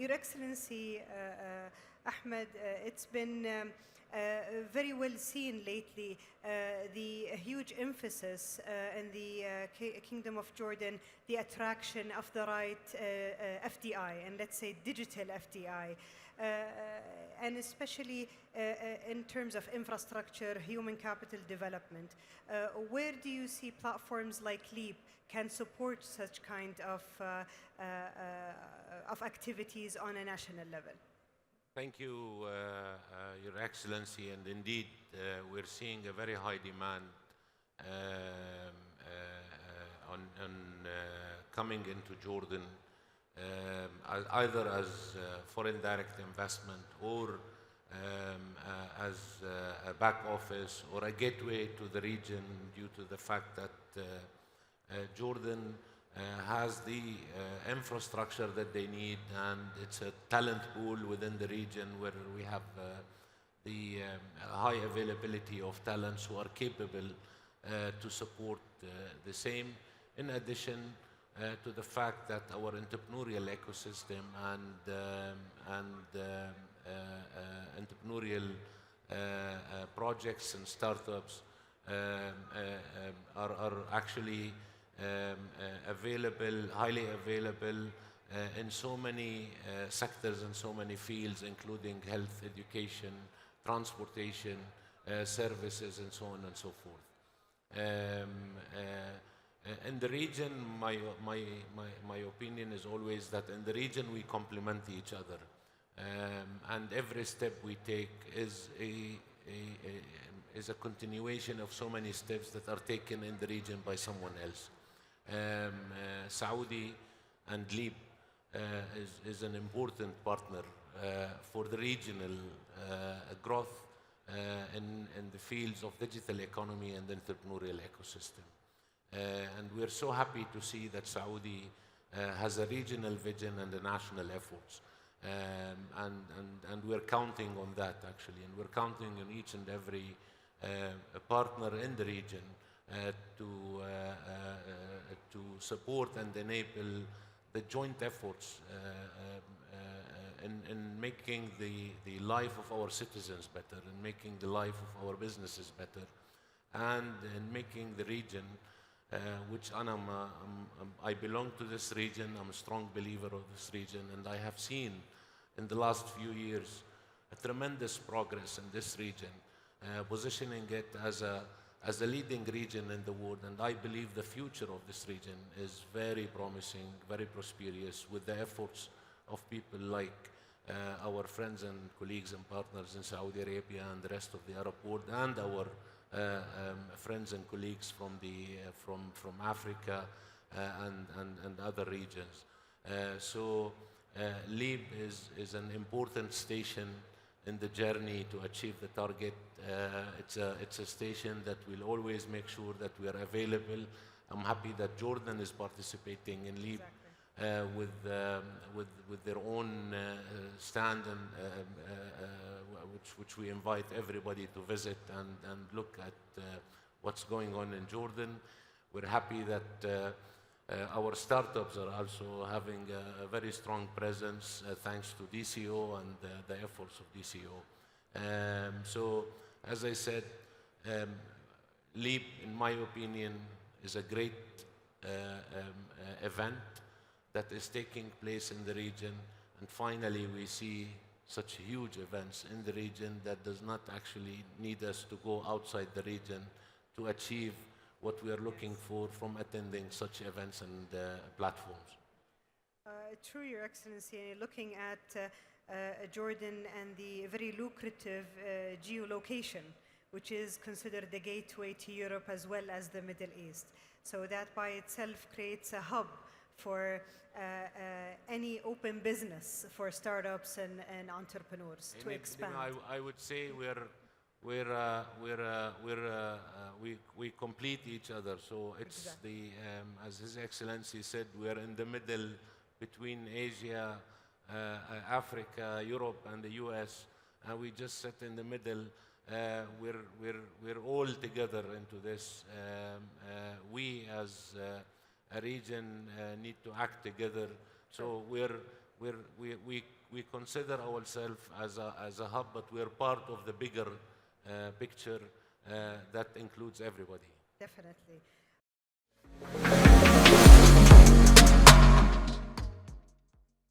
Your Excellency, Ahmed, it's been very well seen lately, the huge emphasis in the Kingdom of Jordan, the attraction of the right FDI, and let's say digital FDI, and especially in terms of infrastructure, human capital development. Where do you see platforms like LEAP can support such kind of activities on a national level? Thank you, Your Excellency, and indeed we're seeing a very high demand on coming into Jordan, either as foreign direct investment or as a back office or a gateway to the region, due to the fact that Jordan has the infrastructure that they need, and it's a talent pool within the region where we have the high availability of talents who are capable to support the same, in addition to the fact that our entrepreneurial ecosystem and entrepreneurial projects and startups are actually available, highly available in so many sectors and so many fields, including health, education, transportation, services, and so on and so forth. In the region, my opinion is always that in the region we complement each other, and every step we take is a continuation of so many steps that are taken in the region by someone else. Saudi and LEAP is an important partner for the regional growth in the fields of digital economy and entrepreneurial ecosystem. And we're so happy to see that Saudi has a regional vision and a national efforts. And we're counting on that, actually, and we're counting on each and every partner in the region to support and enable the joint efforts in making the life of our citizens better, in making the life of our businesses better, and in making the region, which I belong to this region, I'm a strong believer of this region, and I have seen in the last few years a tremendous progress in this region, positioning it as a leading region in the world, and I believe the future of this region is very promising, very prosperous, with the efforts of people like our friends and colleagues and partners in Saudi Arabia and the rest of the Arab world, and our friends and colleagues from Africa and other regions. So LEAP is an important station in the journey to achieve the target. It's a station that will always make sure that we are available. I'm happy that Jordan is participating in LEAP. Exactly. With their own stand, and which we invite everybody to visit and look at what's going on in Jordan. We're happy that our startups are also having a very strong presence thanks to DCO and the efforts of DCO. So, as I said, LEAP, in my opinion, is a great event that is taking place in the region, and finally we see such huge events in the region that does not actually need us to go outside the region to achieve what we are looking for from attending such events and platforms. True, Your Excellency. Looking at Jordan and the very lucrative geolocation, which is considered the gateway to Europe as well as the Middle East. So that by itself creates a hub for any open business for startups and entrepreneurs to expand. I would say we complete each other. So it's exactly. As His Excellency said, we are in the middle between Asia, Africa, Europe, and the US, and we just sit in the middle. We're all together into this. We as a region need to act together. So we consider ourselves as a hub, but we're part of the bigger picture that includes everybody. Definitely.